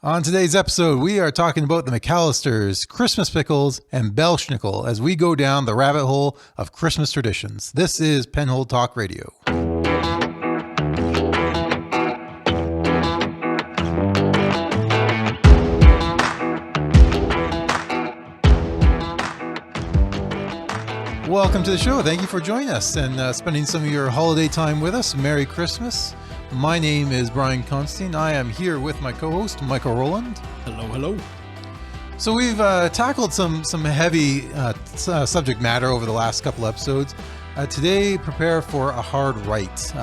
On today's episode, we are talking about the McCallisters, Christmas pickles, and Belshnikel as we go down the rabbit hole of Christmas traditions. This is Penhold Talk Radio. Welcome to the show. Thank you for joining us and spending some of your holiday time with us. Merry Christmas. My name is Brian Constantine. I am here with my co-host, Michael Rowland. Hello, hello. So we've tackled some heavy subject matter over the last couple episodes. Today, prepare for a hard right.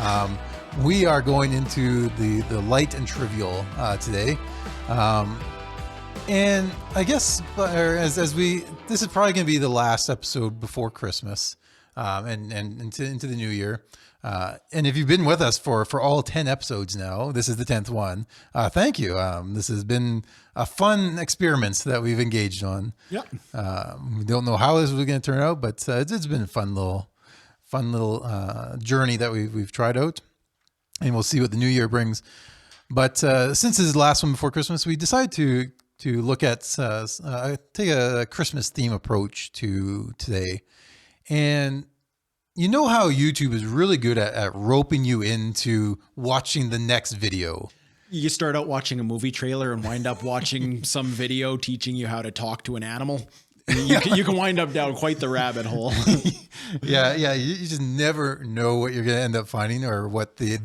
We are going into the light and trivial today. And I guess this is probably going to be the last episode before Christmas and into the new year. And if you've been with us for all 10 episodes now, this is the 10th one. Thank you. This has been a fun experiment that we've engaged on. Yeah. We don't know how this was going to turn out, but it's been a fun little journey that we've tried out, and we'll see what the new year brings. But since this is the last one before Christmas, we decided to look at take a Christmas theme approach to today. And you know how YouTube is really good at roping you into watching the next video. You start out watching a movie trailer and wind up watching some video teaching you how to talk to an animal. You can wind up down quite the rabbit hole. Yeah. You just never know what you're going to end up finding or what the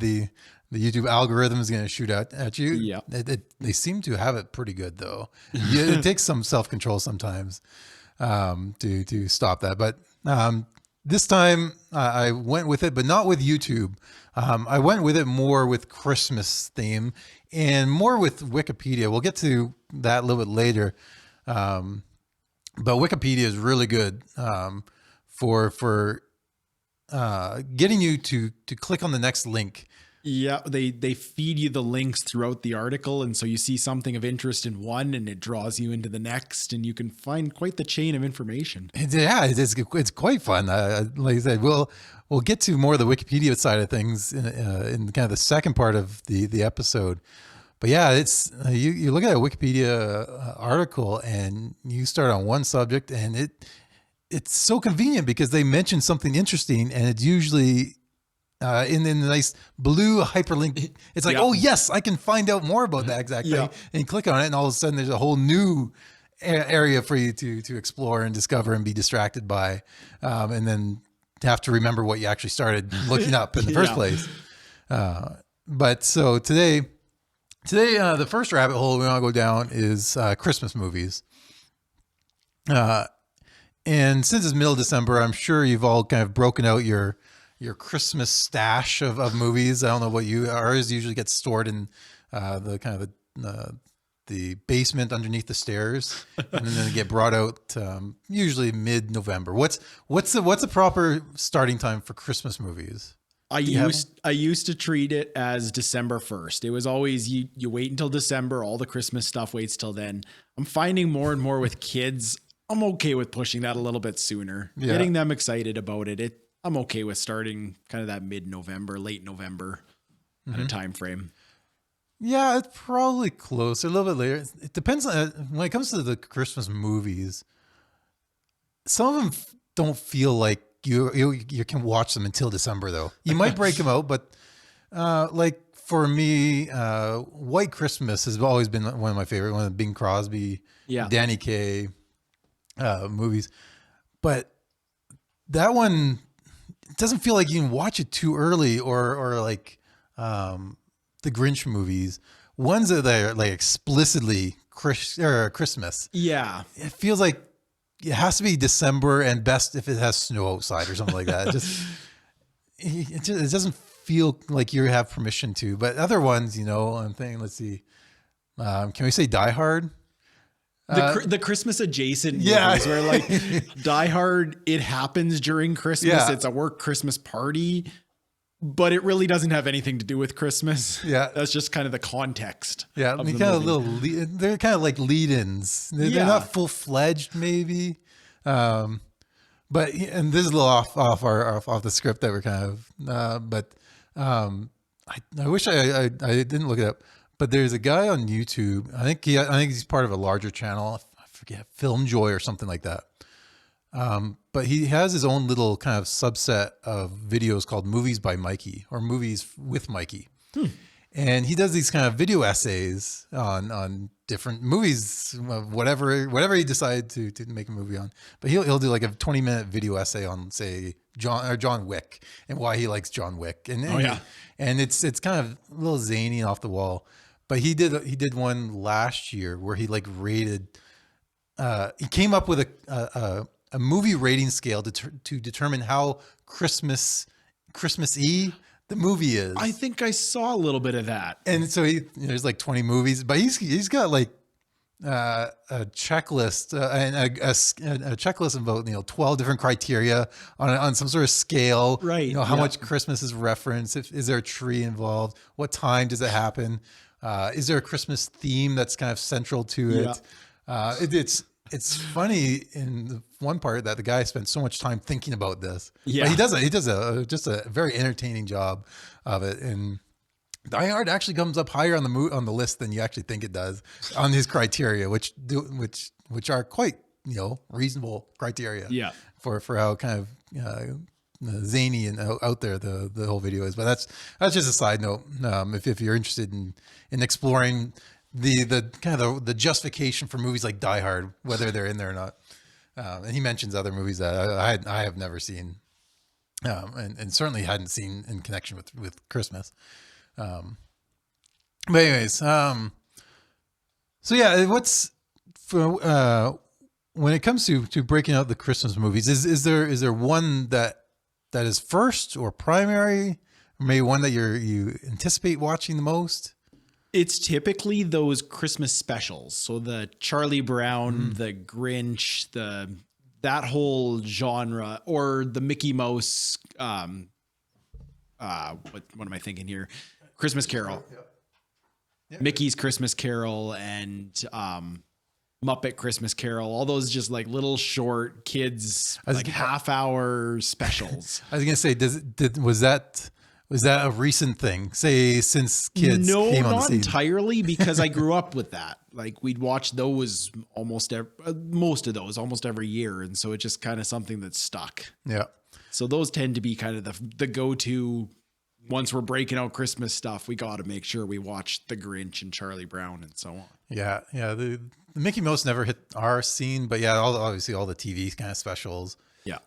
YouTube algorithm is going to shoot at you. Yeah. They seem to have it pretty good, though. It takes some self-control sometimes to stop that. But this time I went with it, but not with YouTube. I went with it more with Christmas theme and more with Wikipedia. We'll get to that a little bit later. But Wikipedia is really good for getting you to click on the next link. Yeah, they feed you the links throughout the article, and so you see something of interest in one, and it draws you into the next, and you can find quite the chain of information. Yeah, it's quite fun. Like I said, we'll get to more of the Wikipedia side of things in kind of the second part of the episode. But yeah, it's you look at a Wikipedia article and you start on one subject, and it's so convenient because they mention something interesting, and it's usually in the nice blue hyperlink. It's like, oh yes, I can find out more about that exact thing. And you click on it, and all of a sudden there's a whole new area for you to explore and discover and be distracted by, and then have to remember what you actually started looking up in the first place. But so today, the first rabbit hole we want to go down is Christmas movies. And since it's middle of December, I'm sure you've all kind of broken out your Christmas stash of movies. I don't know what ours usually gets stored in the basement underneath the stairs, and then they get brought out usually mid-November. What's the proper starting time for Christmas movies? I used to treat it as December 1st. It was always you wait until December, all the Christmas stuff waits till then. I'm finding more and more with kids, I'm okay with pushing that a little bit sooner. Yeah. Getting them excited about it. I'm okay with starting kind of that mid-November, late November kind of time frame. Yeah, it's probably closer, a little bit later. It depends on when it comes to the Christmas movies. Some of them don't feel like you can watch them until December, though. You might break them out, but like for me, White Christmas has always been one of my favorite. One of the Bing Crosby, Danny Kaye movies, but that one. It doesn't feel like you can watch it too early or like the Grinch movies, ones that are like explicitly Christmas. Yeah. It feels like it has to be December, and best if it has snow outside or something like that. It doesn't feel like you have permission to, but other ones, I'm thinking, let's see. Can we say Die Hard? The Christmas adjacent movies where like Die Hard, it happens during Christmas. Yeah. It's a work Christmas party, but it really doesn't have anything to do with Christmas. Yeah. That's just kind of the context. Yeah. They're kind of like lead-ins. They're not full-fledged maybe. And this is a little off the script that we're kind of, but I wish I didn't look it up. But there's a guy on YouTube. I think he's part of a larger channel. I forget, Film Joy or something like that. But he has his own little kind of subset of videos called Movies by Mikey or Movies with Mikey. And he does these kind of video essays on different movies, whatever he decided to make a movie on. But he'll do like a 20-minute video essay on, say, John Wick and why he likes John Wick. And it's kind of a little zany and off the wall. But he did one last year where he like rated. He came up with a movie rating scale to determine how Christmassy the movie is. I think I saw a little bit of that. And so there's like 20 movies, but he's got like a checklist and a checklist about 12 different criteria on some sort of scale. Right. How much Christmas is referenced? Is there a tree involved? What time does it happen? Is there a Christmas theme that's kind of central to it? It's funny in the one part that the guy spent so much time thinking about this. Yeah, but he does just a very entertaining job of it. And Die Hard actually comes up higher on the list than you actually think it does on his criteria, which are quite reasonable criteria. Yeah, for how kind of zany and out there the whole video is. But that's just a side note. If you're interested in exploring the kind of the justification for movies like Die Hard, whether they're in there or not. And he mentions other movies that I have never seen, and certainly hadn't seen in connection with Christmas. But anyways, so yeah, what's for when it comes to breaking out the Christmas movies, is there one that is first or primary, or maybe one that you anticipate watching the most? It's typically those Christmas specials. So the Charlie Brown, the Grinch, that whole genre, or the Mickey Mouse, what am I thinking here? Christmas Carol. Yeah. Mickey's Christmas Carol and Muppet Christmas Carol, all those just like little short kids, like half-hour specials. I was gonna say, was that a recent thing? Say since kids came on the scene? No, not entirely, because I grew up with that. Like we'd watch those most every year, and so it's just kind of something that's stuck. Yeah. So those tend to be kind of the go-to. Once we're breaking out Christmas stuff, we got to make sure we watch the Grinch and Charlie Brown and so on. Yeah, yeah. The Mickey Mouse never hit our scene, but yeah, obviously all the TV kind of specials. Yeah.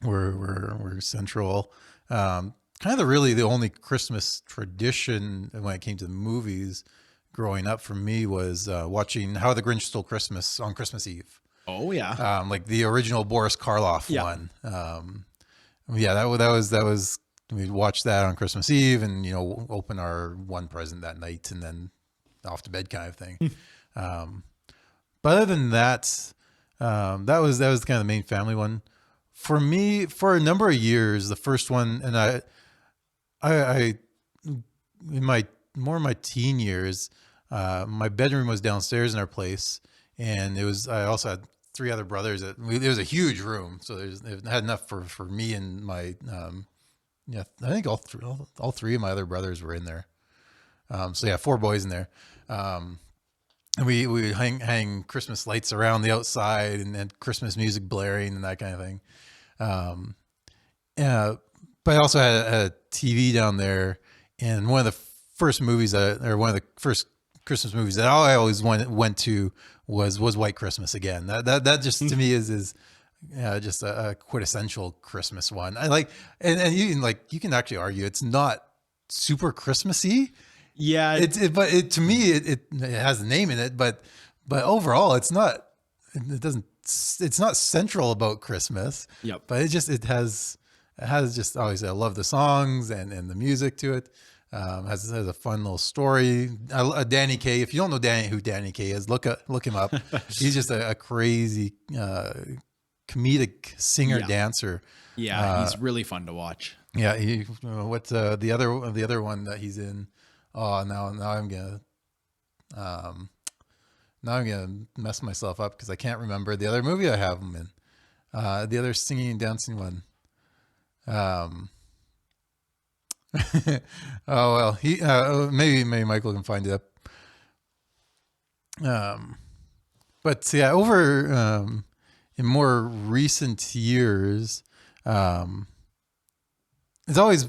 Were central. Kind of really the only Christmas tradition when it came to the movies growing up for me was watching How the Grinch Stole Christmas on Christmas Eve. Oh yeah. Like the original Boris Karloff one. Yeah, that was we'd watch that on Christmas Eve and open our one present that night and then off to bed kind of thing. But other than that, that was kind of the main family one. For me, for a number of years, the first one, and I in my teen years, my bedroom was downstairs in our place, and I also had three other brothers. It was a huge room, so it had enough for me and my I think all three of my other brothers were in there. So yeah, 4 boys in there. And we would hang Christmas lights around the outside and then Christmas music blaring and that kind of thing. But I also had a TV down there, and one of the first Christmas movies that I always went to was White Christmas again. That just to me is just a quintessential Christmas one. I like, and you can actually argue it's not super Christmassy. Yeah, but to me it has a name in it, but overall it's not central about Christmas. Yep. But it has just obviously I love the songs and the music to it. Has a fun little story. Danny Kaye. If you don't know who Danny Kaye is, look him up. He's just a crazy comedic singer dancer. Yeah, he's really fun to watch. Yeah. What's the other one that he's in? Oh, now I'm gonna mess myself up because I can't remember the other movie I have him in. The other singing and dancing one. Oh well, he maybe Michael can find it. But yeah, over in more recent years, um, it's always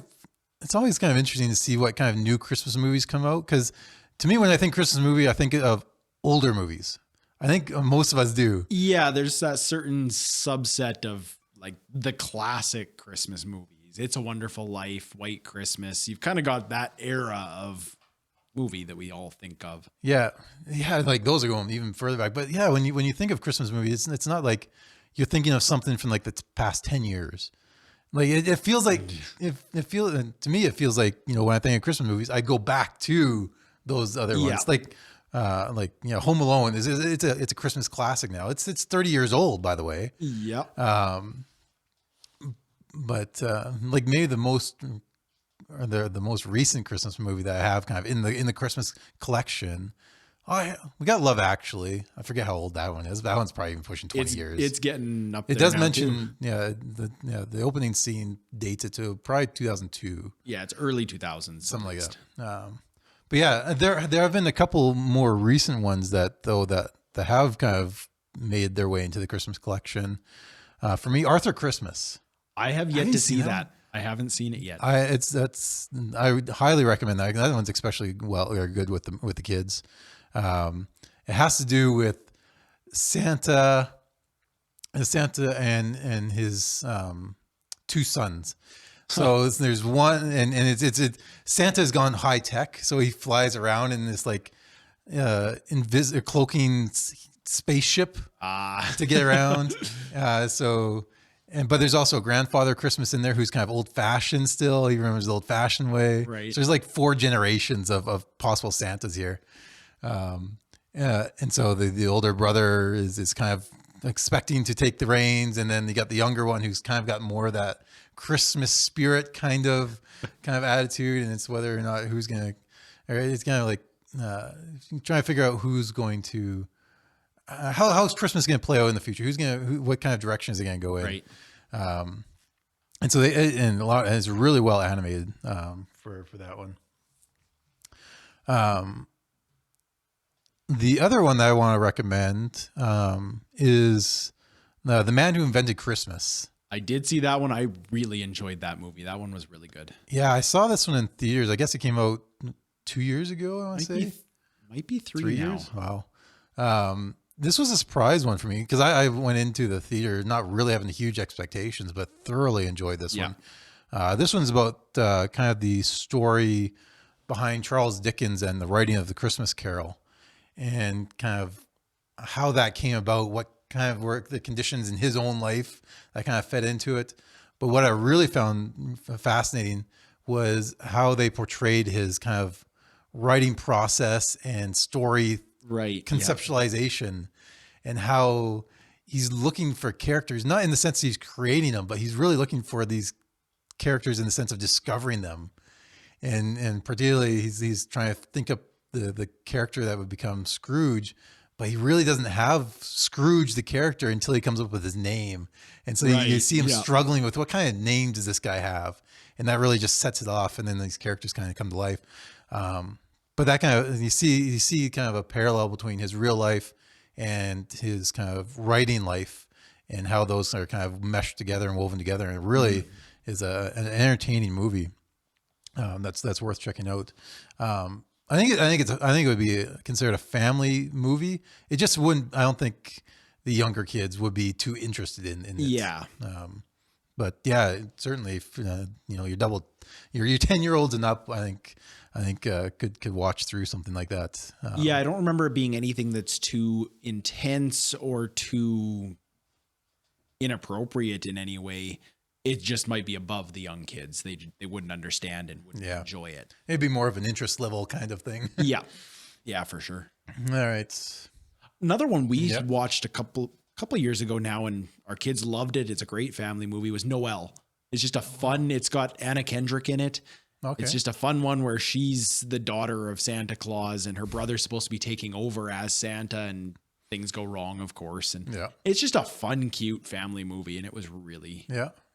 kind of interesting to see what kind of new Christmas movies come out. Because to me, when I think Christmas movie, I think of older movies. I think most of us do. Yeah, there's that certain subset of like the classic Christmas movies. It's a Wonderful Life, White Christmas. You've kind of got that era of movie that we all think of. Yeah, like those are going even further back. But yeah, when you think of Christmas movies, it's not like you're thinking of something from like the past 10 years. Like it feels like it feels to me, it feels like, when I think of Christmas movies, I go back to those other ones. Like Home Alone it's a Christmas classic now. It's 30 years old, by the way. Yep. But like maybe the most recent Christmas movie that I have kind of in the Christmas collection. We got Love Actually. I forget how old that one is. That one's probably even pushing 20 years. It's getting up there. It does mention, the opening scene dates it to probably 2002. Yeah, it's early 2000s. Something like that. But yeah, there have been a couple more recent ones that have kind of made their way into the Christmas collection. For me, Arthur Christmas. I have yet to see that. I haven't seen it yet. I would highly recommend that. That one's especially good with the kids. It has to do with Santa and his two sons. So there's one, and it's Santa's gone high tech, so he flies around in this like cloaking spaceship to get around. But there's also a grandfather Christmas in there who's kind of old fashioned still. He remembers the old fashioned way. Right. So there's like 4 generations of possible Santas here. And so the older brother is kind of expecting to take the reins. And then you got the younger one who's kind of got more of that Christmas spirit kind of attitude. And it's whether or not it's kind of like, trying to figure out who's going to, how's Christmas going to play out in the future? What kind of direction is it going to go in? Right. And so and it's really well animated, for that one. The other one that I want to recommend, is The Man Who Invented Christmas. I did see that one. I really enjoyed that movie. That one was really good. Yeah. I saw this one in theaters. I guess it came out 2 years ago. I want to say might be 3 now. years. Wow. This was a surprise one for me because I went into the theater not really having huge expectations, but thoroughly enjoyed this one. This one's about kind of the story behind Charles Dickens and the writing of the Christmas Carol, and kind of how that came about, what kind of were the conditions in his own life that kind of fed into it. But what I really found fascinating was how they portrayed his kind of writing process and story conceptualization, and how he's looking for characters, not in the sense he's creating them, but he's really looking for these characters in the sense of discovering them. And particularly he's trying to think up the character that would become Scrooge, but he really doesn't have Scrooge, the character, until he comes up with his name. And so you see him struggling with what kind of name does this guy have? And that really just sets it off. And then these characters kind of come to life. But that kind of, you see kind of a parallel between his real life and his kind of writing life, and how those are kind of meshed together and woven together. And it really is an entertaining movie. That's worth checking out. I think it would be considered a family movie. It just wouldn't. I don't think the younger kids would be too interested in it. Yeah. But yeah, certainly, if, your 10-year-olds and up, I think could watch through something like that. I don't remember it being anything that's too intense or too inappropriate in any way. It just might be above the young kids. They wouldn't understand and wouldn't enjoy it. It'd be more of an interest level kind of thing. Yeah, for sure. All right. Another one we watched a couple years ago now, and our kids loved it. It's a great family movie. Was Noel. It's just a fun. It's got Anna Kendrick in it. Okay. It's just a fun one where she's the daughter of Santa Claus, and her brother's supposed to be taking over as Santa, and things go wrong, of course. And it's just a fun, cute family movie, and it was really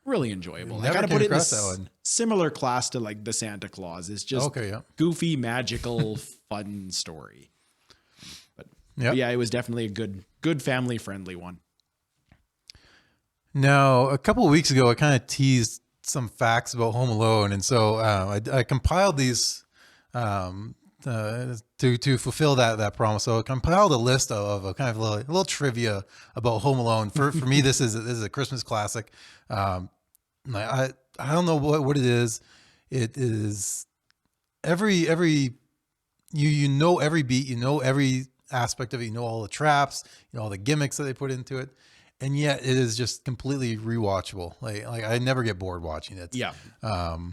really enjoyable. I Never kind of came put it in across that one. similar class to like the Santa Claus. It's just Okay, yeah. goofy, magical, fun story. But yeah, it was definitely a good family friendly one. Now, a couple of weeks ago, I kind of teased some facts about Home Alone, and so I compiled these to fulfill that promise. So I compiled a list of a kind of a little trivia about Home Alone. For me, this is a Christmas classic. I don't know what it is. It is every you know every beat, you know every aspect of it, you know all the traps, you know all the gimmicks that they put into it. And yet it is just completely rewatchable. Like I never get bored watching it. Yeah. One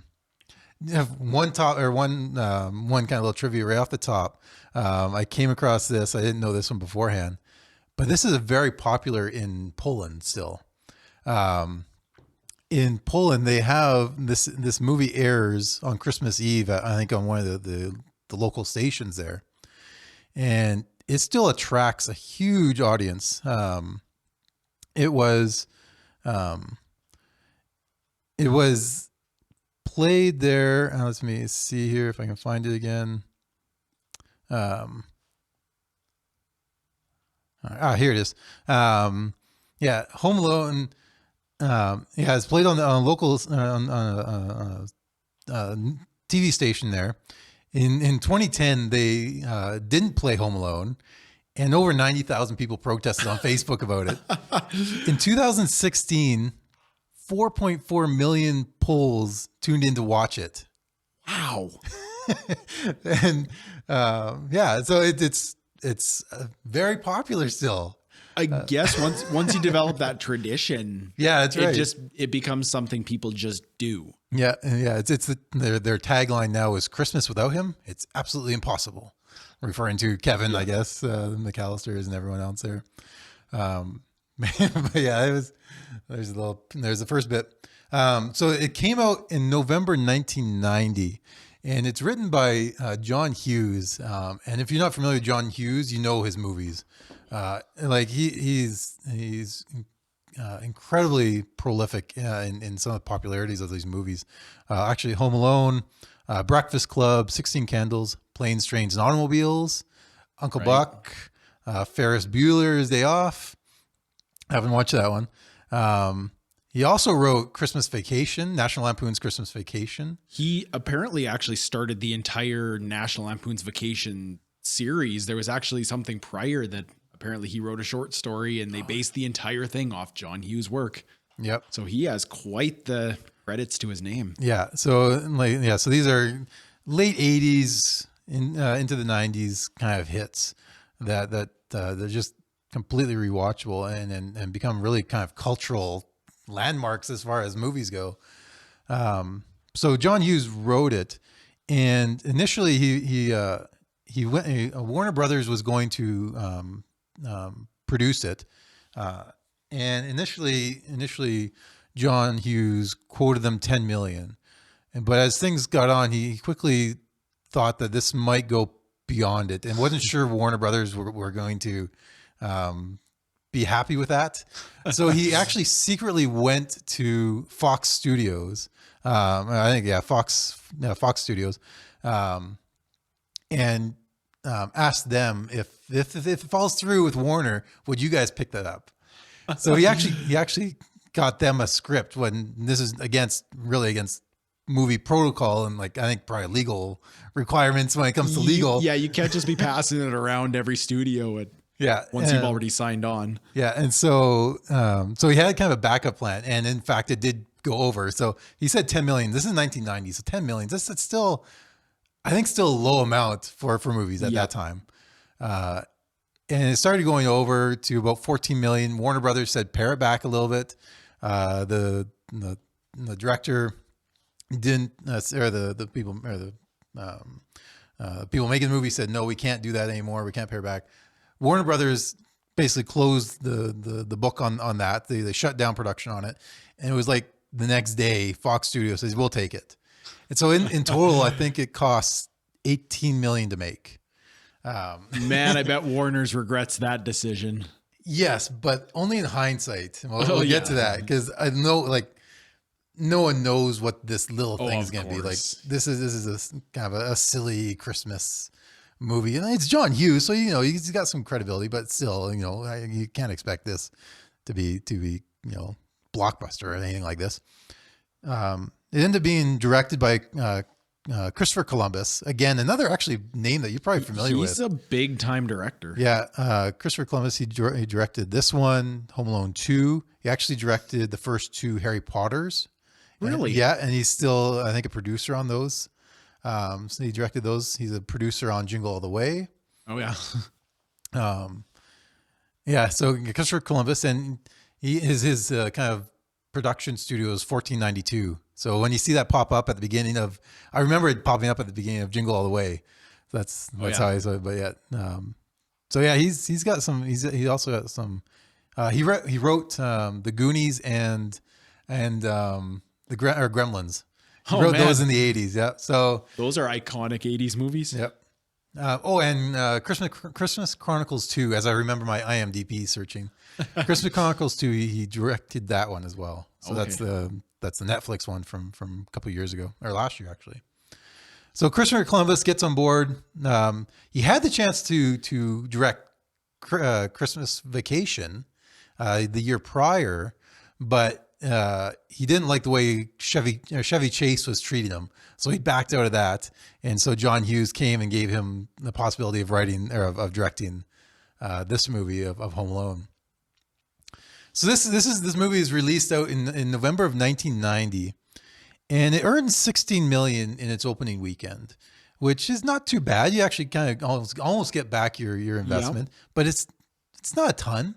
kind of little trivia right off the top. I came across this. I didn't know this one beforehand, but this is very popular in Poland still. In Poland, they have this movie airs on Christmas Eve, I think on one of the local stations there. And it still attracts a huge audience. It was played there. Let me see here if I can find it again. Here it is. Home Alone. It's played on the local TV station there. In 2010, they didn't play Home Alone. And over 90,000 people protested on Facebook about it. In 2016, 4.4 million Poles tuned in to watch it. Wow. And so it's very popular still. I guess once you develop that tradition, that's right. It becomes something people just do. Yeah. It's their tagline now is Christmas without him. It's absolutely impossible. Referring to Kevin, I guess, the McCallisters and everyone else there. But yeah, there's the first bit. So it came out in November 1990, and it's written by John Hughes. And if you're not familiar with John Hughes, you know his movies. He's incredibly prolific in some of the popularities of these movies. Actually, Home Alone, Breakfast Club, 16 Candles, Planes, Trains, and Automobiles, Uncle Buck, Ferris Bueller's Day Off. I haven't watched that one. He also wrote Christmas Vacation, National Lampoon's Christmas Vacation. He apparently actually started the entire National Lampoon's Vacation series. There was actually something prior that apparently he wrote a short story and they based the entire thing off John Hughes' work. Yep. So he has quite the credits to his name. Yeah. So these are late 80s into the 90s kind of hits that they're just completely rewatchable and become really kind of cultural landmarks as far as movies go. So John Hughes wrote it, and initially Warner Brothers was going to produce it, and initially John Hughes quoted them $10 million, but as things got on, he quickly thought that this might go beyond it, and wasn't sure Warner Brothers were going to be happy with that. So he actually secretly went to Fox Studios. I think, Fox Studios, and asked them if it falls through with Warner, would you guys pick that up? So he actually got them a script when this is against movie protocol and I think probably legal requirements when it comes to legal. Yeah, you can't just be passing it around every studio once you've already signed on. Yeah, and so he had kind of a backup plan, and in fact, it did go over. So he said 10 million. This is 1990, so 10 million. That's still, I think, still a low amount for movies at that time. And it started going over to about 14 million. Warner Brothers said pare it back a little bit. The director didn't, or the people, or the people making the movie said, no, we can't do that anymore. We can't pare back. Warner Brothers basically closed the book on that. They shut down production on it. And it was like the next day, Fox Studios says, we'll take it. And so in total, I think it costs $18 million to make. Man, I bet Warner's regrets that decision. Yes, but only in hindsight. We'll get to that, because I know no one knows what this little Oh, thing is of going to be. Like course. this is a kind of a silly Christmas movie, and it's John Hughes, so he's got some credibility, but still, you can't expect this to be blockbuster or anything like this. It ended up being directed by Christopher Columbus. Again, another actually name that you're probably familiar with. He's a big time director. Yeah, Christopher Columbus. He directed this one, Home Alone 2. He actually directed the first 2 Harry Potters. Really? And he's still, I think, a producer on those. So he directed those. He's a producer on Jingle All the Way. Oh yeah. Yeah. So Christopher Columbus, and his kind of production studio is 1492. So when you see that pop up at the beginning of, I remember it popping up at the beginning of Jingle All the Way. That's how I saw it. But yeah. So yeah, he's got some. He also got some. He wrote the Goonies and the Gremlins. He wrote those in the 80s. Yeah. So those are iconic 80s movies. Yep. And Christmas Chronicles 2, as I remember my IMDb searching. Christmas Chronicles 2, he directed that one as well. So that's the Netflix one from a couple of years ago, or last year actually. So Christopher Columbus gets on board. He had the chance to direct Christmas Vacation the year prior, but he didn't like the way Chevy Chase was treating him, so he backed out of that. And so John Hughes came and gave him the possibility of writing or of directing this movie of Home Alone. So this movie is released out in November of 1990, and it earned $16 million in its opening weekend, which is not too bad. You actually kind of almost get back your investment, but it's not a ton.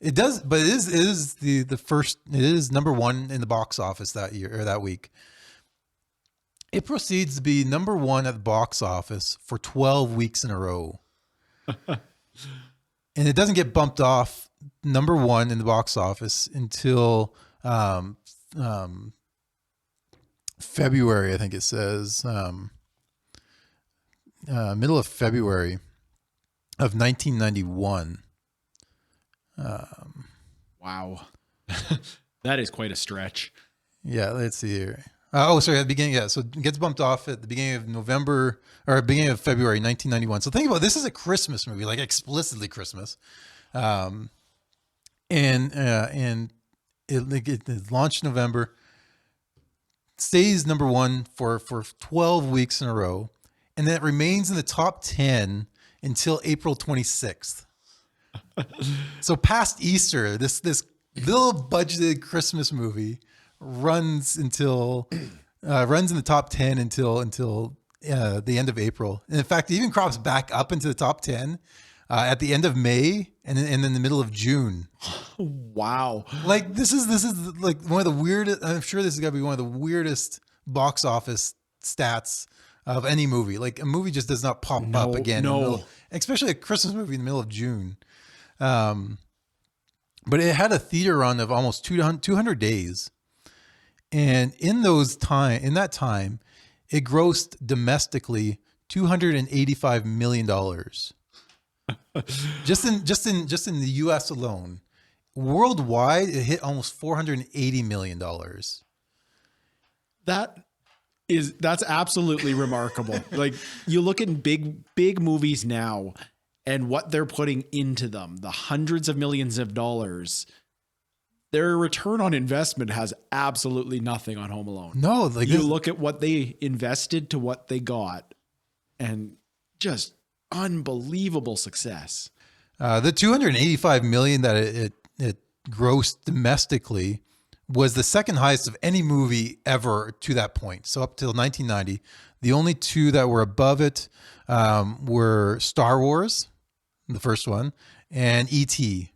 It does, but it is the first. It is number 1 in the box office that year or that week. It proceeds to be number 1 at the box office for 12 weeks in a row, and it doesn't get bumped off number 1 in the box office until February. I think it says middle of February of 1991. Wow. That is quite a stretch. Yeah, let's see here. At the beginning. Yeah, so it gets bumped off at the beginning of November or beginning of February 1991. So think about it, this is a Christmas movie, like explicitly Christmas, and it launched in November, stays number 1 for 12 weeks in a row, and then it remains in the top 10 until April 26th. So past Easter, this little budgeted Christmas movie runs in the top 10 until the end of April. And in fact, it even crops back up into the top 10 at the end of May and in the middle of June. Wow. Like this is like one of the weirdest. I'm sure this is gonna be one of the weirdest box office stats of any movie. Like a movie just does not pop up again. No, especially a Christmas movie in the middle of June. But it had a theater run of almost 200 days. And in that time, it grossed domestically $285 million. just in the US alone. Worldwide, it hit almost $480 million. That's absolutely remarkable. Like you look at big movies now and what they're putting into them, the hundreds of millions of dollars, their return on investment has absolutely nothing on Home Alone. No, look at what they invested to what they got, and just unbelievable success. The $285 million that it grossed domestically was the second highest of any movie ever to that point. So up till 1990, the only 2 that were above it were Star Wars, the first one, and E.T.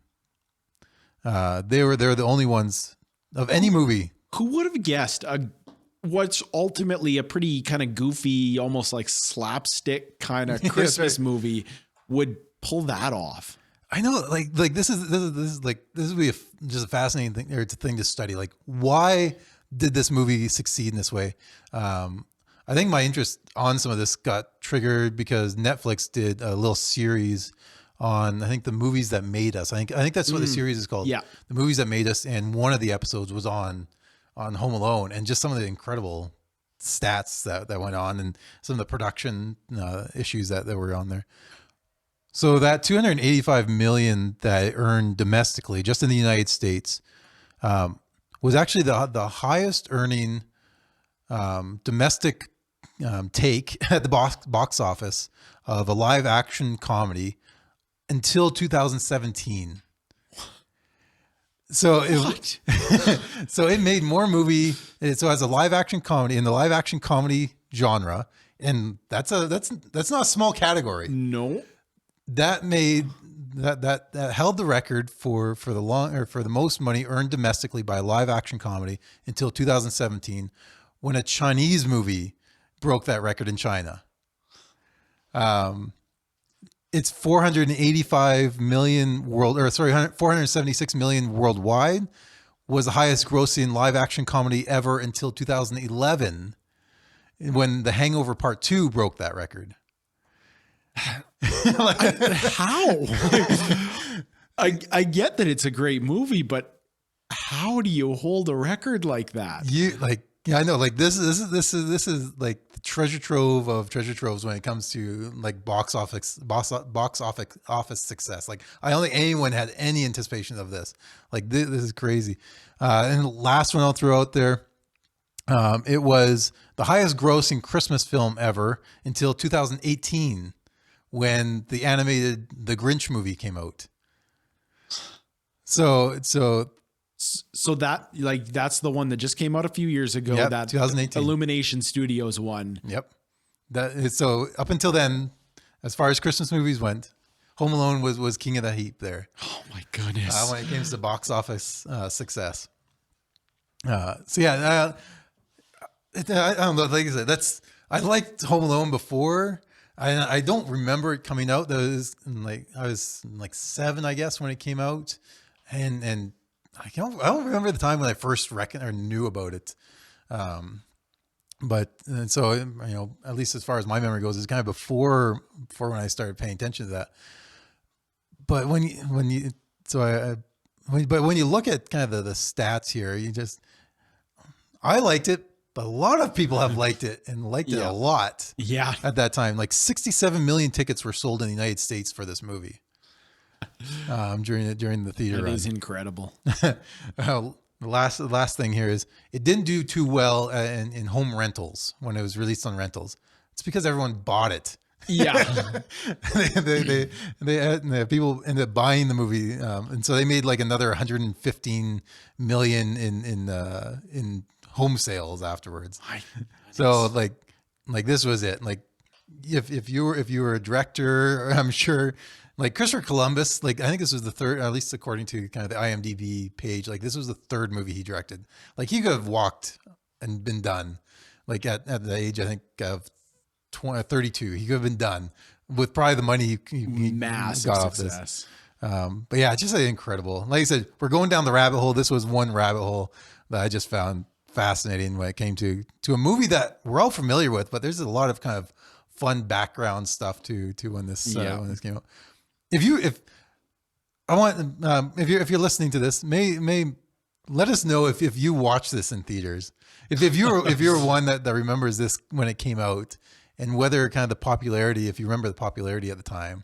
They were the only ones of any movie. Who would have guessed what's ultimately a pretty kind of goofy, almost like slapstick kind of Christmas movie would pull that off? I know, like this would be just a fascinating thing to study. Like, why did this movie succeed in this way? I think my interest on some of this got triggered because Netflix did a little series on, I think, the movies that made us. I think that's what the series is called. Yeah, the movies that made us, and one of the episodes was on on Home Alone, and just some of the incredible stats that went on, and some of the production issues that were on there. So that 285 million that it earned domestically, just in the United States, was actually the highest earning domestic take at the box office of a live action comedy until 2017. So so it made more movie. So as a live action comedy in the live action comedy genre, and that's not a small category. No, That made that held the record for the most money earned domestically by a live action comedy until 2017, when a Chinese movie broke that record in China. It's 485 million 476 million worldwide, was the highest grossing live action comedy ever until 2011, when The Hangover Part 2 broke that record. How? I get that it's a great movie, but how do you hold a record like that? I know, like this is like the treasure trove of treasure troves when it comes to like box office success. Like, I don't think anyone had any anticipation of this. Like, this is crazy. And the last one I'll throw out there, it was the highest grossing Christmas film ever until 2018, when the animated The Grinch movie came out. So that, like, that's the one that just came out a few years ago. Yep, that 2018 Illumination Studios one. Yep. So up until then, as far as Christmas movies went, Home Alone was king of the heap there. Oh my goodness. When it came to box office success. So yeah, I don't know. Like I said, I liked Home Alone before. I don't remember it coming out. I was like 7, I guess, when it came out, and I don't remember the time when I first knew about it. But so, at least as far as my memory goes, it's kind of before when I started paying attention to that. But when you look at kind of the stats here, I liked it, but a lot of people have liked it and liked it a lot. Yeah. At that time, like 67 million tickets were sold in the United States for this movie. During the theater run. That is incredible. The last thing here is it didn't do too well in home rentals when it was released on rentals. It's because everyone bought it. Yeah. they people ended up buying the movie, and so they made like another 115 million in home sales afterwards. So like this was it. Like if you were a director, I'm sure. Like Christopher Columbus, like I think this was the third, at least according to kind of the IMDb page, like this was the third movie he directed. Like he could have walked and been done. Like at the age, I think, of 32, he could have been done with probably the money he massive got success. Off this. But yeah, just incredible. Like I said, we're going down the rabbit hole. This was one rabbit hole that I just found fascinating when it came to a movie that we're all familiar with, but there's a lot of kind of fun background stuff to when this came out. If you're listening to this, may let us know if you watch this in theaters. If you're one that remembers this when it came out, and whether kind of the popularity, if you remember the popularity at the time,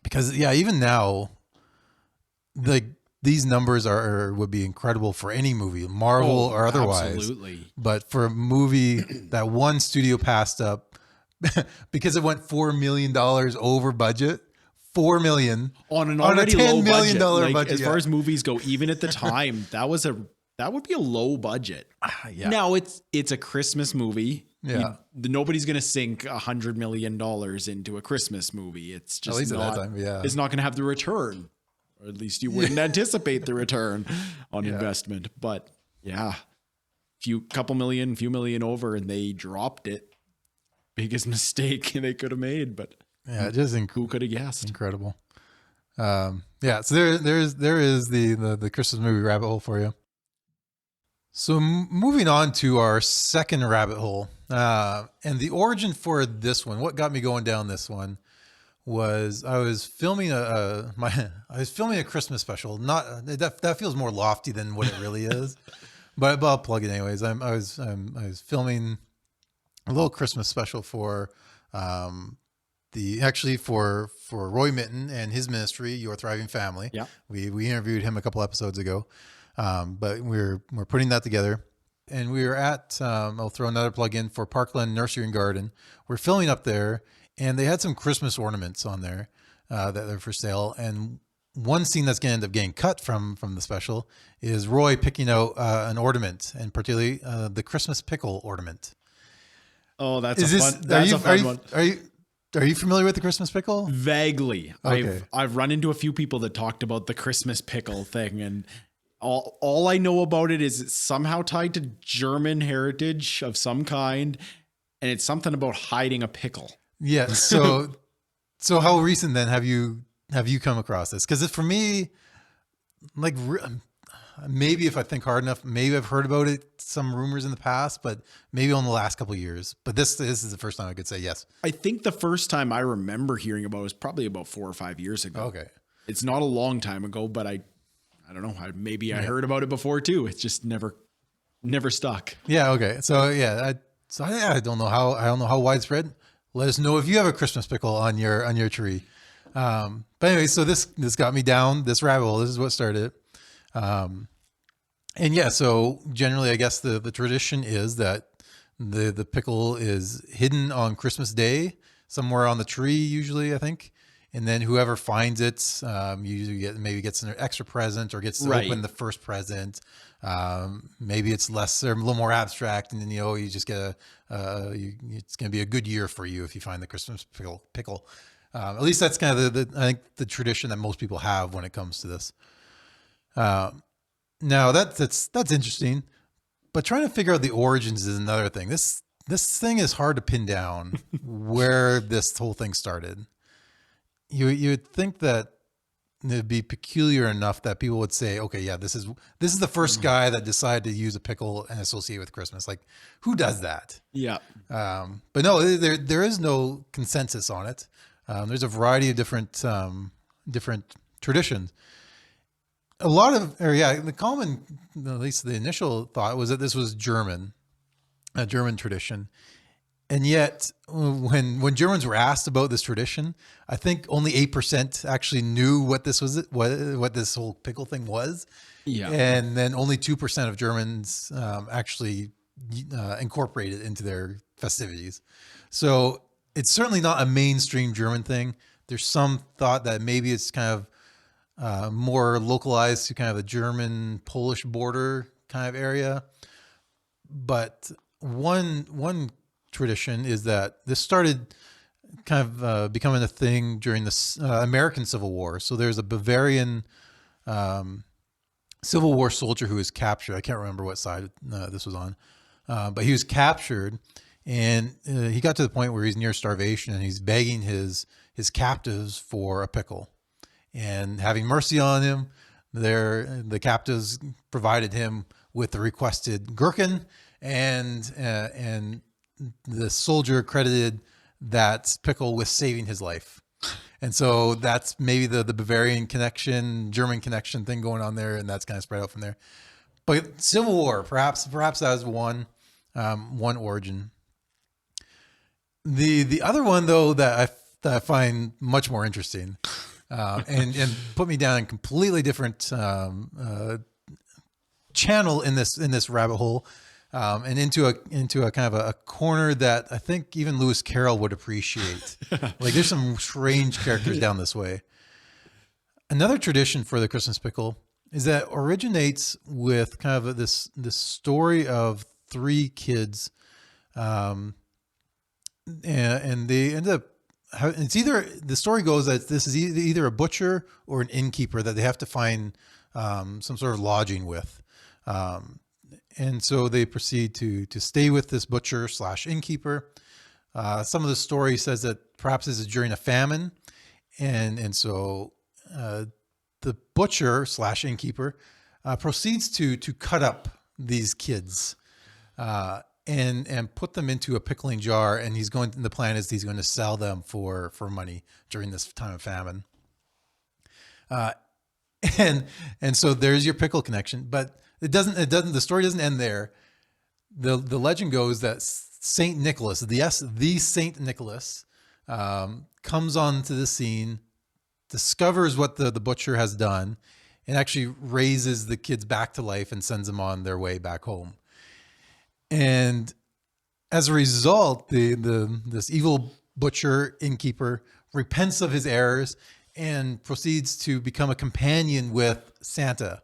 because even now, these numbers would be incredible for any movie, Marvel or otherwise. Absolutely. But for a movie that one studio passed up because it went $4 million over budget, $4 million on an already $10 million budget. As far as movies go, even at the time, that would be a low budget. Yeah. Now it's a Christmas movie. Yeah. Nobody's going to sink $100 million into a Christmas movie. It's just at least not, at that time, yeah. It's not going to have the return, or at least you wouldn't anticipate the return on investment. But yeah, few million over, and they dropped it. Biggest mistake they could have made, but just who could have guessed? Incredible. So there is the Christmas movie rabbit hole for you. So moving on to our second rabbit hole, and the origin for this one, what got me going down this one, was I was filming I was filming a Christmas special. Not that feels more lofty than what it really is, but I'll plug it anyways. I was filming a little Christmas special for for Roy Mitten and his ministry, Your Thriving Family. Yeah, we interviewed him a couple episodes ago, but we're putting that together. And we were at, I'll throw another plug in for Parkland Nursery and Garden. We're filming up there, and they had some Christmas ornaments on there that are for sale. And one scene that's going to end up getting cut from the special is Roy picking out an ornament, and particularly the Christmas pickle ornament. Oh, that's a fun one. Are you familiar with the Christmas pickle? Vaguely. Okay. I've run into a few people that talked about the Christmas pickle thing, and all I know about it is it's somehow tied to German heritage of some kind, and it's something about hiding a pickle. Yeah. So how recent then have you come across this? Because for me, like maybe if I think hard enough, maybe I've heard about it, some rumors in the past, but maybe on the last couple of years. But this is the first time I could say yes. I think the first time I remember hearing about it was probably about 4 or 5 years ago. Okay. It's not a long time ago, but I don't know. I heard about it before too. It's just never stuck. Yeah. Okay. So yeah, I don't know how widespread. Let us know if you have a Christmas pickle on your tree. But anyway, so this got me down this rabbit hole. This is what started it. And yeah, so generally, I guess the tradition is that the pickle is hidden on Christmas Day somewhere on the tree, usually, I think. And then whoever finds it, usually gets an extra present or gets to open the first present. Maybe it's less or a little more abstract, and then you just get it's going to be a good year for you if you find the Christmas pickle. At least that's kind of I think the tradition that most people have when it comes to this. Now that's interesting, but trying to figure out the origins is another thing. This thing is hard to pin down where this whole thing started. You would think that it'd be peculiar enough that people would say, okay, yeah, this is the first guy that decided to use a pickle and associate with Christmas. Like, who does that? Yeah. But no, there is no consensus on it. There's a variety of different traditions. The common, at least the initial thought was that this was a German tradition. And yet when Germans were asked about this tradition, I think only 8% actually knew what this whole pickle thing was. Yeah. And then only 2% of Germans actually incorporated it into their festivities. So it's certainly not a mainstream German thing. There's some thought that maybe it's kind of more localized to kind of the German-Polish border kind of area. But one tradition is that this started kind of becoming a thing during the American Civil War. So there's a Bavarian Civil War soldier who was captured. I can't remember what side this was on, but he was captured, and he got to the point where he's near starvation, and he's begging his captives for a pickle. And having mercy on him, the captives provided him with the requested gherkin, and the soldier credited that pickle with saving his life. And so that's maybe the Bavarian connection, German connection thing going on there, and that's kind of spread out from there. But Civil War, perhaps that was one origin. The other one though that I find much more interesting, and put me down a completely different channel in this rabbit hole, and into a kind of a corner that I think even Lewis Carroll would appreciate. Like, there's some strange characters down this way. Another tradition for the Christmas pickle is that originates with kind of this story of three kids, and they end up. It's either, the story goes that this is either a butcher or an innkeeper that they have to find some sort of lodging with. And so they proceed to stay with this butcher / innkeeper. Some of the story says that perhaps this is during a famine. And so the butcher / innkeeper proceeds to cut up these kids. and put them into a pickling jar. And the plan is he's going to sell them for money during this time of famine. And so there's your pickle connection, but the story doesn't end there. The legend goes that Saint Nicholas, the Saint Nicholas, comes onto the scene, discovers what the butcher has done, and actually raises the kids back to life and sends them on their way back home. And as a result, this evil butcher innkeeper repents of his errors and proceeds to become a companion with Santa.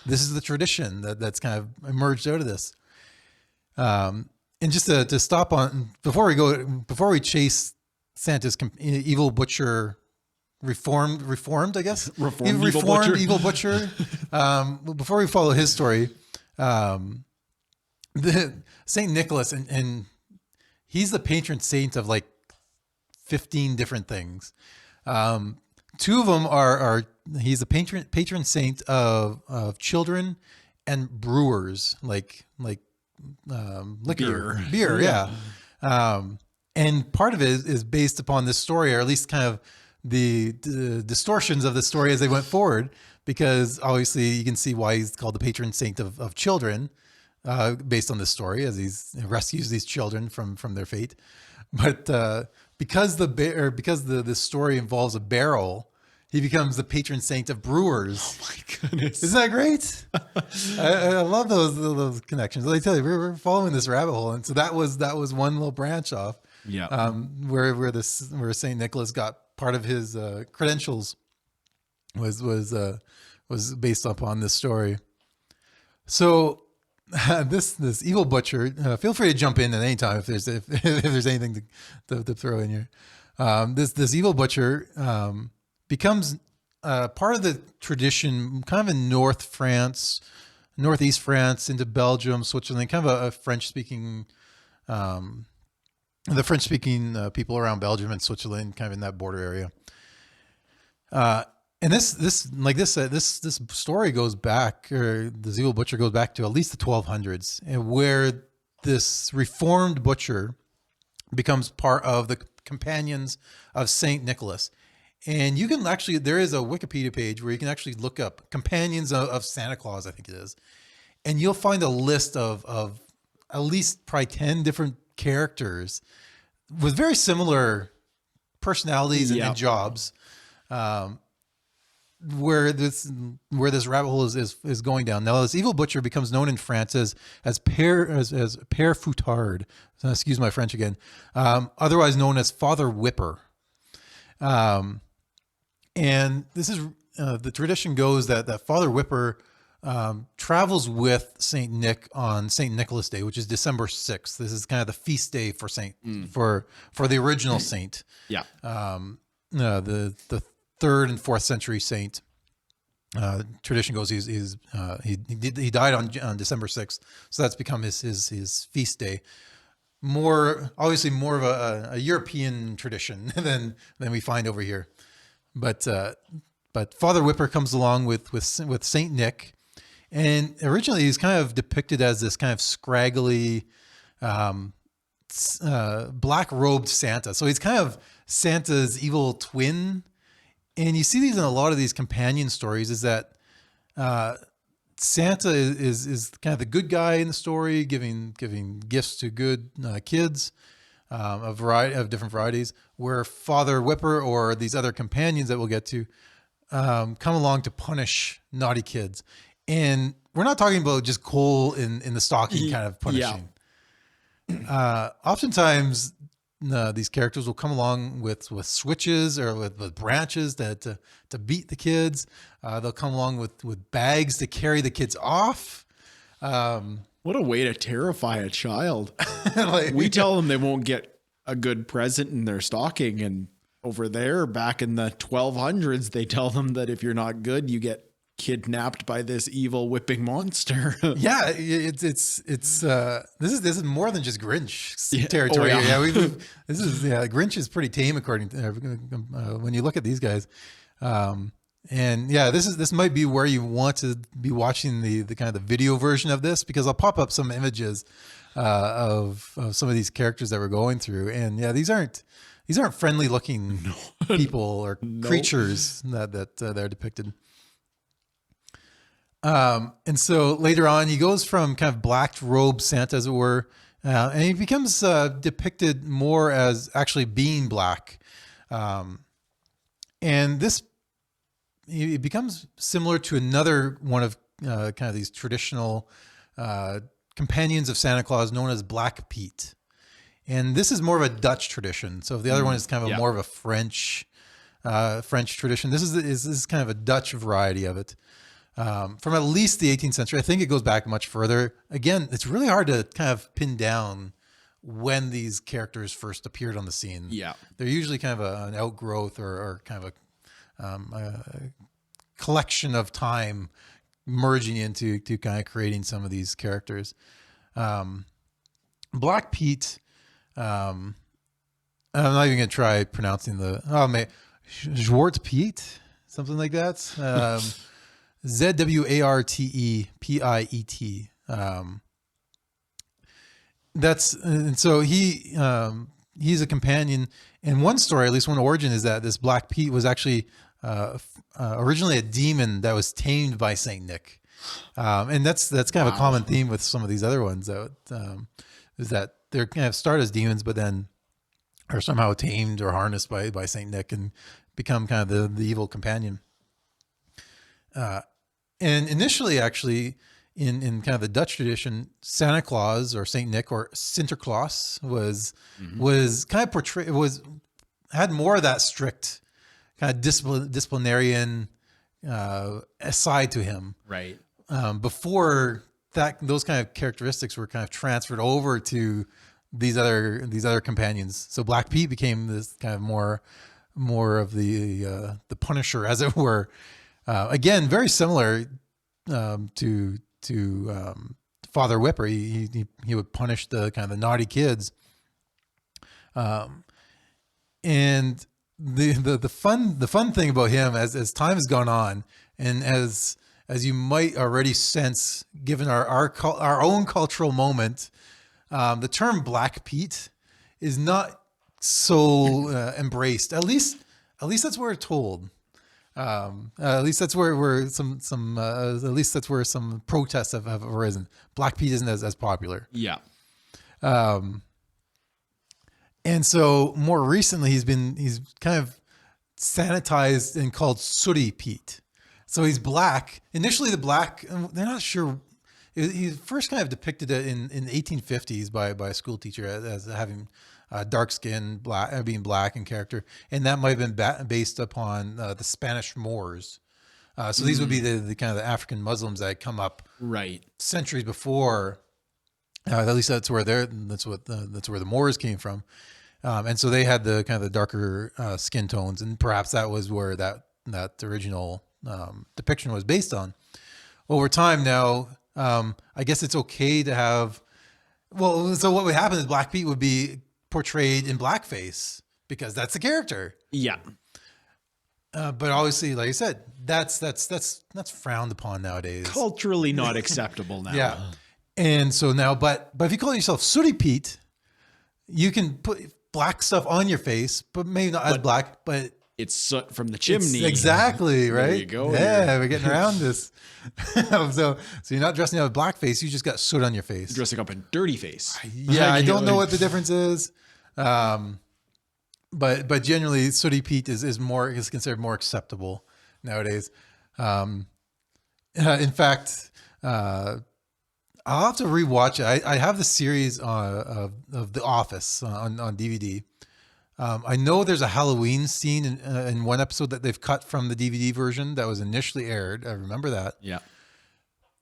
This is the tradition that's kind of emerged out of this. And just to stop on before we chase Santa's evil butcher, reformed, I guess, reformed evil butcher. Before we follow his story, the Saint Nicholas, and he's the patron saint of like 15 different things. Two of them are he's a patron saint of children and brewers, like liquor, beer, yeah. And part of it is based upon this story, or at least kind of the distortions of the story as they went forward, because obviously you can see why he's called the patron saint of children, based on this story, as he rescues these children from their fate. But because the story involves a barrel, he becomes the patron saint of brewers. Oh my goodness! Isn't that great? I love those connections. Let me tell you, we're following this rabbit hole, and so that was one little branch off. Yeah. Where Saint Nicholas got part of his credentials was based upon this story. So this evil butcher, feel free to jump in at any time if there's anything to throw in here. This evil butcher becomes part of the tradition, kind of in northeast France, into Belgium, Switzerland, kind of a French-speaking, the French-speaking people around Belgium and Switzerland, kind of in that border area. And this story goes back, or the evil butcher goes back to at least the 1200s, and where this reformed butcher becomes part of the companions of Saint Nicholas. And you can actually, there is a Wikipedia page where you can actually look up companions of Santa Claus, I think it is. And you'll find a list of at least probably 10 different characters with very similar personalities and jobs. Where this rabbit hole is going down. Now, this evil butcher becomes known in France as Père Foutard. Excuse my French again. Otherwise known as Father Whipper. And this is the tradition goes that Father Whipper travels with Saint Nick on Saint Nicholas Day, which is December 6th. This is kind of the feast day for for the original saint. Yeah. The 3rd and 4th century saint. Tradition goes he died on December 6th, so that's become his feast day. Obviously more of a European tradition than we find over here. But Father Whipper comes along with Saint Nick, and originally he's kind of depicted as this kind of scraggly, black robed Santa. So he's kind of Santa's evil twin. And you see these in a lot of these companion stories, is that Santa is kind of the good guy in the story, giving gifts to good kids, a variety of different varieties, where Father Whipper or these other companions that we'll get to come along to punish naughty kids. And we're not talking about just coal in the stocking kind of punishing. Yeah. Oftentimes, these characters will come along with switches or with branches to beat the kids. They'll come along with bags to carry the kids off. What a way to terrify a child. We tell them they won't get a good present in their stocking. And over there, back in the 1200s, they tell them that if you're not good, you get kidnapped by this evil whipping monster. Yeah, this is more than just Grinch territory. Oh, yeah. Grinch is pretty tame according to when you look at these guys. And yeah, this might be where you want to be watching the kind of the video version of this, because I'll pop up some images of some of these characters that we're going through, and yeah, these aren't friendly looking people or creatures that they're depicted. And so later on, he goes from kind of black robe Santa, as it were, and he becomes depicted more as actually being black, and this. It becomes similar to another one of kind of these traditional companions of Santa Claus known as Black Pete. And this is more of a Dutch tradition. So the other one is kind of more of a French tradition. This is kind of a Dutch variety of it. From at least the 18th century. I think it goes back much further. Again, it's really hard to kind of pin down when these characters first appeared on the scene. Yeah. They're usually kind of an outgrowth or kind of a collection of time merging into kind of creating some of these characters. Black Pete, I'm not even going to try pronouncing Zwart Piet, something like that. Zwartepiet. And so he's a companion. And one story, at least one origin, is that this Black Pete was actually originally a demon that was tamed by Saint Nick, and that's kind of a common theme with some of these other ones. Is that they're kind of start as demons, but then are somehow tamed or harnessed by Saint Nick and become kind of the evil companion. And initially, actually, in kind of the Dutch tradition, Santa Claus or Saint Nick or Sinterklaas was kind of portrayed, had more of that strict kind of disciplinarian side to him, right? Before that, those kind of characteristics were kind of transferred over to these other companions. So Black Pete became this kind of more of the Punisher, as it were. Again, very similar to Father Whipper. He would punish the kind of the naughty kids. And the fun thing about him, as time has gone on, and as you might already sense, given our own cultural moment, the term Black Pete is not so embraced. At least that's where it's told. At least that's where some protests have arisen. Black Pete isn't as popular. Yeah. And so more recently, he's kind of sanitized and called Sooty Pete. So he's black. Initially, the black, they're not sure. He first kind of depicted it in the 1850s by a school teacher as having dark skin, being black in character, and that might have been based upon the Spanish Moors. So these would be the kind of the African Muslims that had come up right centuries before. At least that's where the Moors came from. And so they had the kind of the darker skin tones, and perhaps that was where that original depiction was based on. Over time now, I guess it's okay to have. Well, so what would happen is Black Pete would be portrayed in blackface because that's the character. Yeah. But obviously, like I said, that's frowned upon nowadays. Culturally not acceptable now. Yeah. And so now, but if you call yourself Sooty Pete, you can put black stuff on your face, but maybe not as black, but it's soot from the chimney. Exactly, right? There you go. Yeah, we're getting around this. So you're not dressing up with blackface, you just got soot on your face. Dressing up in dirty face. Yeah, I don't know what the difference is. But generally Sooty Pete is considered more acceptable nowadays. In fact, I'll have to rewatch it. I have the series of The Office on DVD. I know there's a Halloween scene in one episode that they've cut from the DVD version that was initially aired. I remember that. Yeah.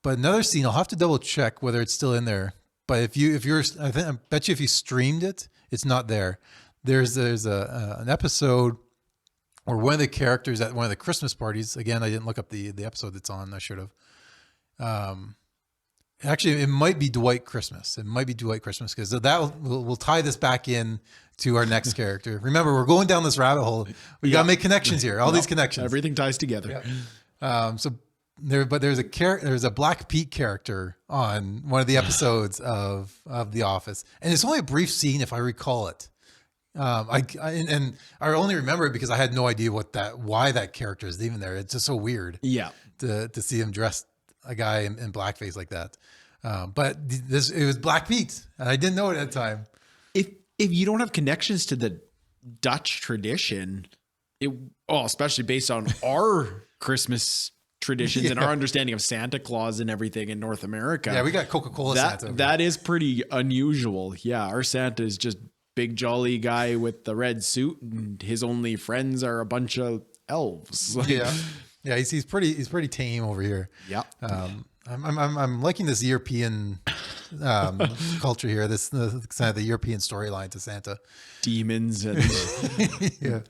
But another scene, I'll have to double check whether it's still in there. But I bet you if you streamed it, it's not there. There's an episode or one of the characters at one of the Christmas parties. Again, I didn't look up the episode that's on. I should have. Actually, it might be Dwight Christmas. It might be Dwight Christmas because we'll tie this back in to our next character. Remember, we're going down this rabbit hole. We got to make connections here. All these connections. Everything ties together. Yeah. There's a Black Pete character on one of the episodes of The Office, and it's only a brief scene if I recall it. I only remember it because I had no idea why that character is even there. It's just so weird. Yeah. To see him dressed a guy in blackface like that. But it was Black Pete, and I didn't know it at the time. If you don't have connections to the Dutch tradition, especially based on our Christmas traditions and our understanding of Santa Claus and everything in North America. Yeah, we got Coca-Cola Santa. That is pretty unusual. Yeah, our Santa is just big jolly guy with the red suit, and his only friends are a bunch of elves. Yeah, he's pretty tame over here. Yeah. I'm liking this European culture here. This kind of the European storyline to Santa. Demons and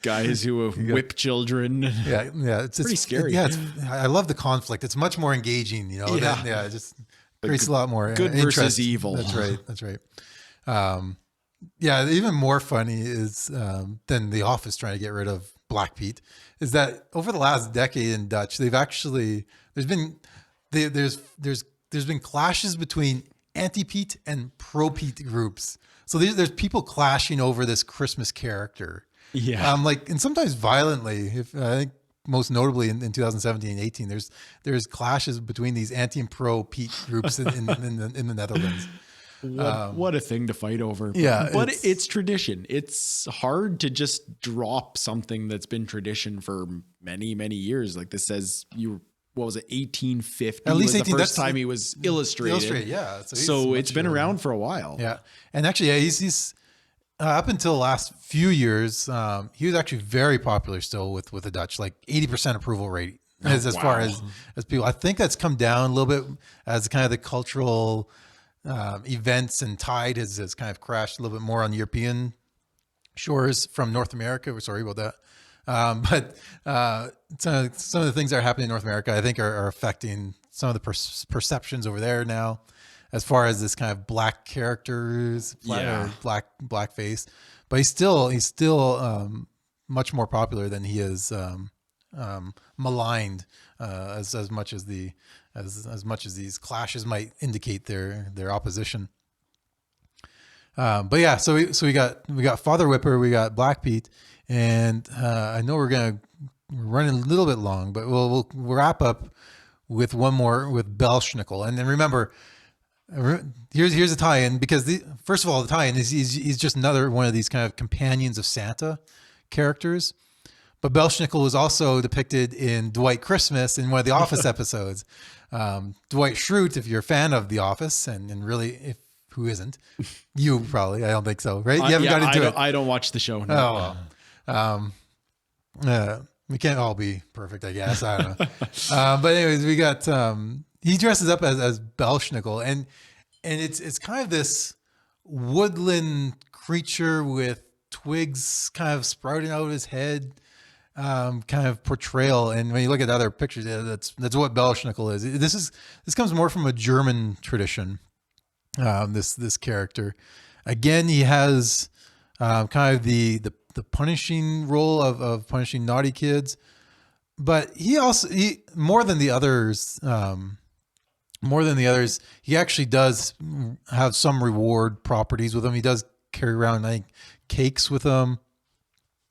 guys who whip children. Yeah, it's pretty scary. I love the conflict. It's much more engaging. It just creates a lot more good interest. Versus evil. That's right. Even more funny is than The Office trying to get rid of Black Pete is that over the last decade in Dutch, they've actually there's been clashes between anti-Pete and pro-Pete groups. So there's people clashing over this Christmas character. Yeah. And sometimes violently. I think most notably in 2017 and 18, there's clashes between these anti and pro-Pete groups in the Netherlands. What a thing to fight over. Yeah. But it's tradition. It's hard to just drop something that's been tradition for many, many years. Like this says what was it, 1850? At least was the first time he was illustrated. Yeah. So it's been around for a while. Yeah. And actually, he's up until the last few years, he was actually very popular still with the Dutch, like 80% approval rate as far as people. I think that's come down a little bit as kind of the cultural events and tide has kind of crashed a little bit more on European shores from North America. We're sorry about that. But some of the things that are happening in North America, I think are affecting some of the perceptions over there now, as far as this kind of black characters, black face. But he's still much more popular than he is maligned, as much as these clashes might indicate their opposition. But yeah, so we got Father Whipper, we got Black Pete, and I know we're running a little bit long, but we'll wrap up with one more with Belshnikel. And then remember, here's a tie-in, because first of all, the tie-in is he's just another one of these kind of companions of Santa characters. But Belshnikel was also depicted in Dwight Christmas in one of the Office episodes. Dwight Schrute, if you're a fan of The Office, and really, who isn't? You probably. I don't think so, right? You haven't got into it. I don't watch the show. No. Oh, well. We can't all be perfect, I guess. I don't know. But anyways, we got he dresses up as Belshnikel, and it's kind of this woodland creature with twigs kind of sprouting out of his head, kind of portrayal. And when you look at other pictures, that's what Belshnikel is. This comes more from a German tradition. This character, again, he has kind of the punishing role of punishing naughty kids, but he more than the others, he actually does have some reward properties with him. He does carry around, I think, cakes with him.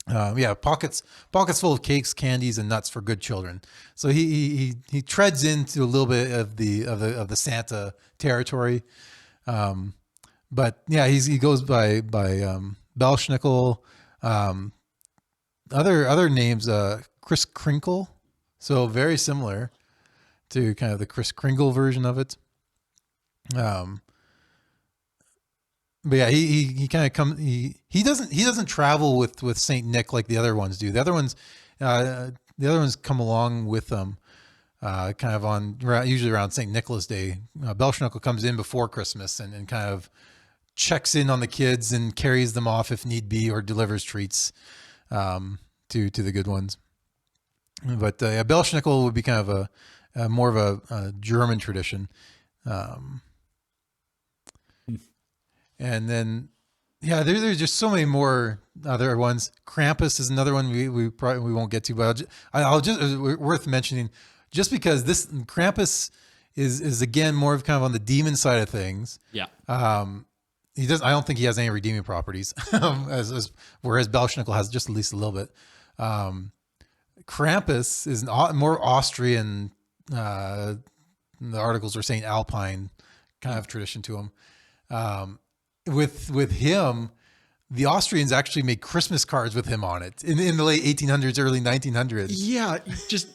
Pockets full of cakes, candies, and nuts for good children. So he treads into a little bit of the Santa territory. But yeah, he goes by Belshnikel. Other names, Kris Kringle, so very similar to kind of the Kris Kringle version of it. But yeah, he kind of he doesn't travel with Saint Nick like the other ones do. The other ones come along with them, kind of usually around Saint Nicholas Day. Belshnikel comes in before Christmas and kind of checks in on the kids and carries them off if need be, or delivers treats to the good ones. But Belshnikel would be kind of a more of a German tradition. And then, yeah, there's just so many more other ones. Krampus is another one we probably won't get to, but I'll just worth mentioning, just because this Krampus is again more of kind of on the demon side of things. Yeah. He does. I don't think he has any redeeming properties, whereas Belshnikel has just at least a little bit. Krampus is more Austrian. The articles are saying Alpine kind of tradition to him. With him, the Austrians actually made Christmas cards with him on it in the late 1800s, early 1900s. Yeah, just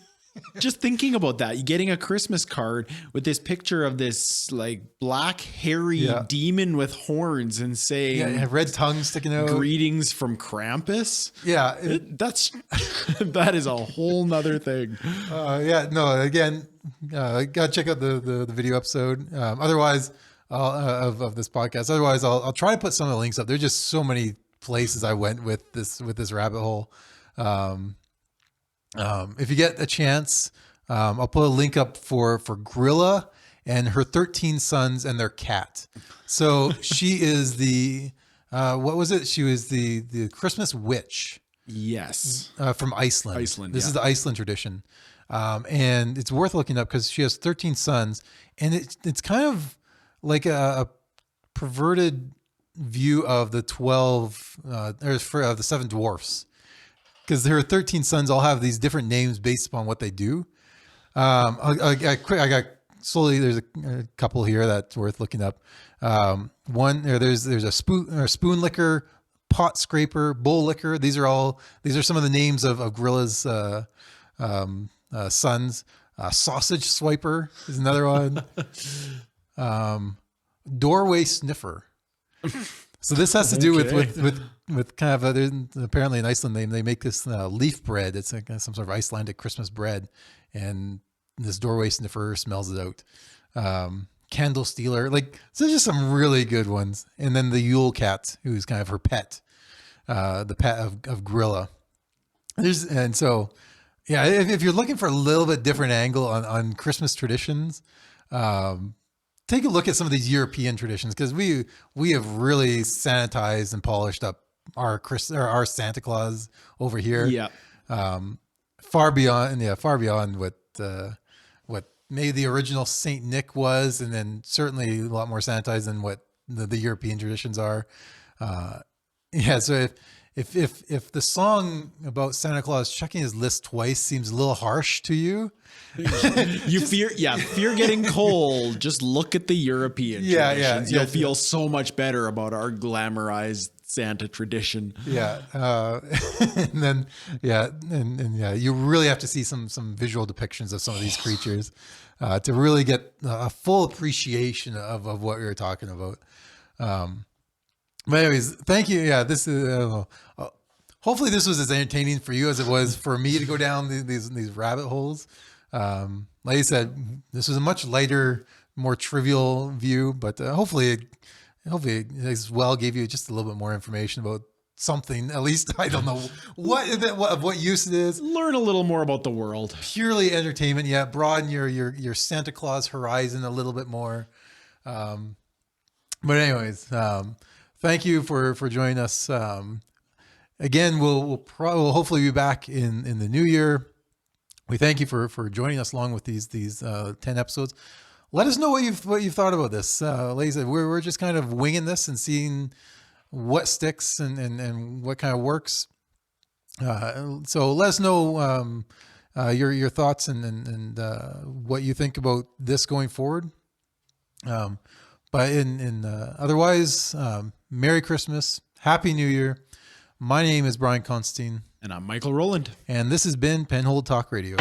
thinking about that, you getting a Christmas card with this picture of this like black hairy demon with horns and saying red tongue sticking out. Greetings from Krampus. Yeah, that is a whole nother thing. Again, gotta check out the video episode. Otherwise, of this podcast. Otherwise, I'll try to put some of the links up. There's just so many places I went with this rabbit hole. If you get a chance, I'll put a link up for Grilla and her 13 sons and their cat. So she is the what was it? She was the Christmas witch. Yes, from Iceland. This is the Iceland tradition, and it's worth looking up because she has 13 sons, and it's kind of like a perverted view of the 12 the 7 dwarfs, because her 13 sons all have these different names based upon what they do. I got slowly. There's a couple here that's worth looking up. There's a spoon licker, pot scraper, bowl licker. These are some of the names of Grilla's sons. Sausage swiper is another one. Doorway sniffer. So this has to do with kind of apparently in Iceland they make this leaf bread. It's like some sort of Icelandic Christmas bread, and this doorway sniffer smells it out. Candle stealer, so there's just some really good ones. And then the Yule cat, who's kind of her pet, the pet of Grilla. If you're looking for a little bit different angle on Christmas traditions, take a look at some of these European traditions, because we have really sanitized and polished up our Santa Claus over here. Yeah. Far beyond what maybe the original Saint Nick was, and then certainly a lot more sanitized than what the European traditions are. So if the song about Santa Claus checking his list twice seems a little harsh to you, fear getting cold, just look at the European traditions. You'll feel so much better about our glamorized Santa tradition. And you really have to see some visual depictions of some of these creatures to really get a full appreciation of what we were talking about. But anyways, thank you. Yeah, this is hopefully this was as entertaining for you as it was for me to go down these rabbit holes. Like I said, this was a much lighter, more trivial view, but hopefully it as well gave you just a little bit more information about something. At least I don't know what use it is. Learn a little more about the world. Purely entertainment. Yeah, broaden your Santa Claus horizon a little bit more. But anyways, thank you for joining us. Again, we'll hopefully be back in the new year. We thank you for joining us along with these 10 episodes. Let us know what you've thought about this. Like I said, we're just kind of winging this and seeing what sticks and what kind of works. So let us know your thoughts and what you think about this going forward. But otherwise, Merry Christmas, Happy New Year. My name is Brian Constantine. And I'm Michael Rowland. And this has been Penhold Talk Radio.